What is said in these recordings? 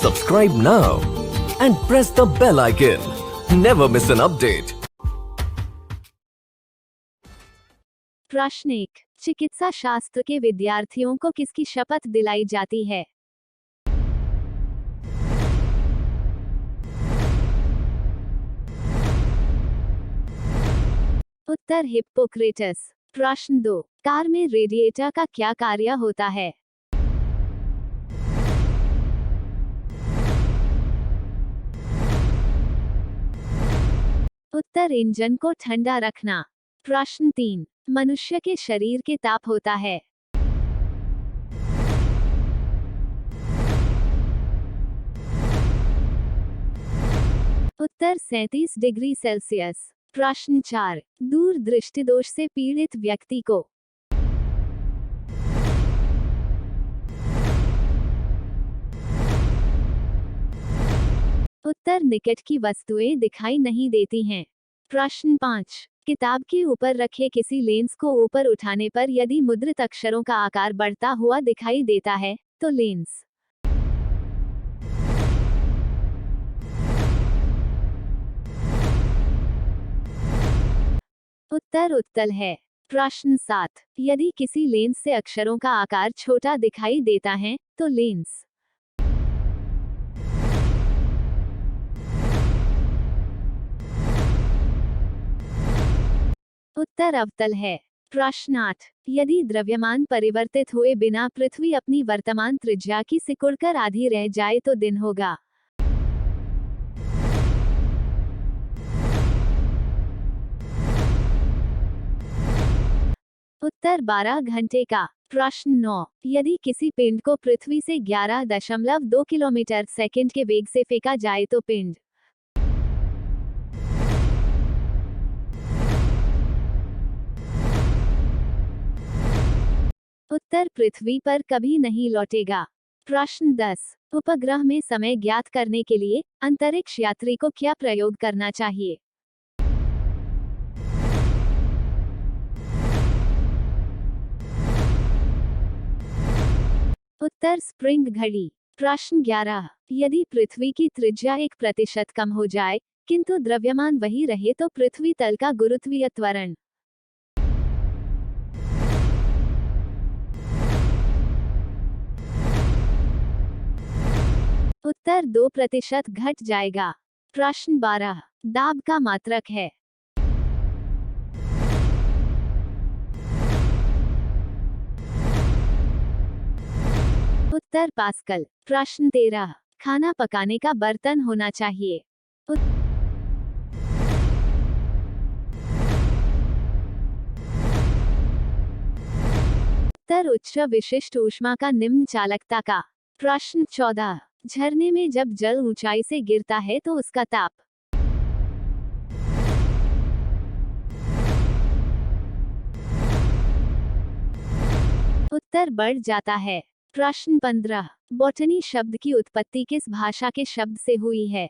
Subscribe now and press the bell icon. Never miss an update. प्रश्न 1। चिकित्सा शास्त्र के विद्यार्थियों को किसकी शपथ दिलाई जाती है? उत्तर हिप्पोक्रेटस। प्रश्न 2। कार में रेडिएटर का क्या कार्य होता है? उत्तर इंजन को ठंडा रखना। प्रश्न 3। मनुष्य के शरीर के ताप होता है? उत्तर 37 डिग्री सेल्सियस। प्रश्न 4। दूर दृष्टि दोष से पीड़ित व्यक्ति को उत्तर निकट की वस्तुएं दिखाई नहीं देती हैं। प्रश्न 5। किताब के ऊपर रखे किसी लेंस को ऊपर उठाने पर यदि मुद्रित अक्षरों का आकार बढ़ता हुआ दिखाई देता है तो लेंस उत्तर उत्तल है। प्रश्न 7। यदि किसी लेंस से अक्षरों का आकार छोटा दिखाई देता है तो लेंस उत्तर अवतल है। प्रश्न 8। यदि द्रव्यमान परिवर्तित हुए बिना पृथ्वी अपनी वर्तमान त्रिज्या की सिकुड़कर आधी रह जाए तो दिन होगा? उत्तर 12 घंटे का। प्रश्न 9। यदि किसी पिंड को पृथ्वी से 11.2 किलोमीटर सेकंड के वेग से फेंका जाए तो पिंड उत्तर पृथ्वी पर कभी नहीं लौटेगा। प्रश्न 10। उपग्रह में समय ज्ञात करने के लिए अंतरिक्ष यात्री को क्या प्रयोग करना चाहिए? उत्तर स्प्रिंग घड़ी। प्रश्न 11। यदि पृथ्वी की त्रिज्या 1% कम हो जाए किंतु द्रव्यमान वही रहे तो पृथ्वी तल का गुरुत्वीय त्वरण उत्तर 2% घट जाएगा। प्रश्न 12। दाब का मात्रक है? उत्तर पास्कल। प्रश्न 13। खाना पकाने का बर्तन होना चाहिए? उत्तर उच्च विशिष्ट ऊष्मा का निम्न चालकता का। प्रश्न 14। झरने में जब जल ऊंचाई से गिरता है तो उसका ताप उत्तर बढ़ जाता है। प्रश्न 15। बॉटनी शब्द की उत्पत्ति किस भाषा के शब्द से हुई है?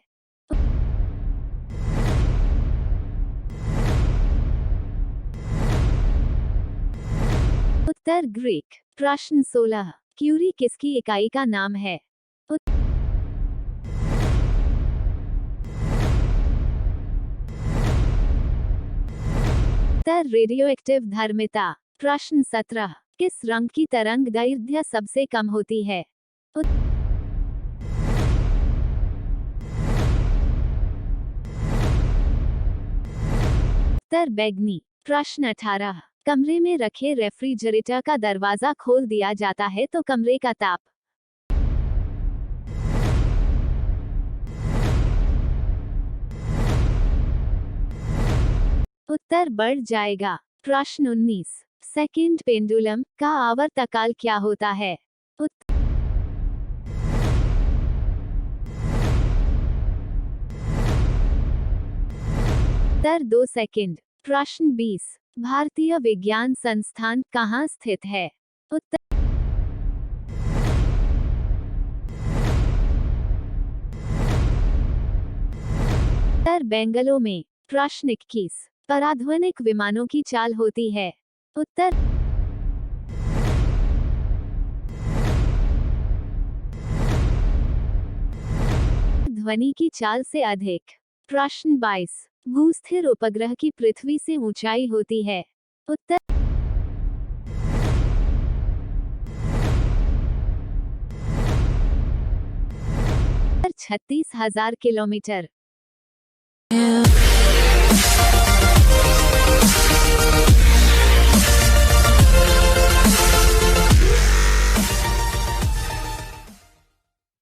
उत्तर ग्रीक। प्रश्न 16। क्यूरी किसकी इकाई का नाम है? उत्तर रेडियोएक्टिव धर्मिता। प्रश्न 17। किस रंग की तरंग दैर्घ्य सबसे कम होती है? उत्तर बैंगनी। प्रश्न 18। कमरे में रखे रेफ्रिजरेटर का दरवाजा खोल दिया जाता है तो कमरे का ताप उत्तर बढ़ जाएगा। प्रश्न 19। सेकंड पेंडुलम का आवर्तकाल क्या होता है? उत्तर 2 सेकंड। प्रश्न 20। भारतीय विज्ञान संस्थान कहाँ स्थित है? उत्तर बेंगलोर में। प्रश्न 21। पराध्वनिक विमानों की चाल होती है? उत्तर ध्वनि की चाल से अधिक। प्रश्न 22। भूस्थिर उपग्रह की पृथ्वी से ऊंचाई होती है। उत्तर 36,000 किलोमीटर।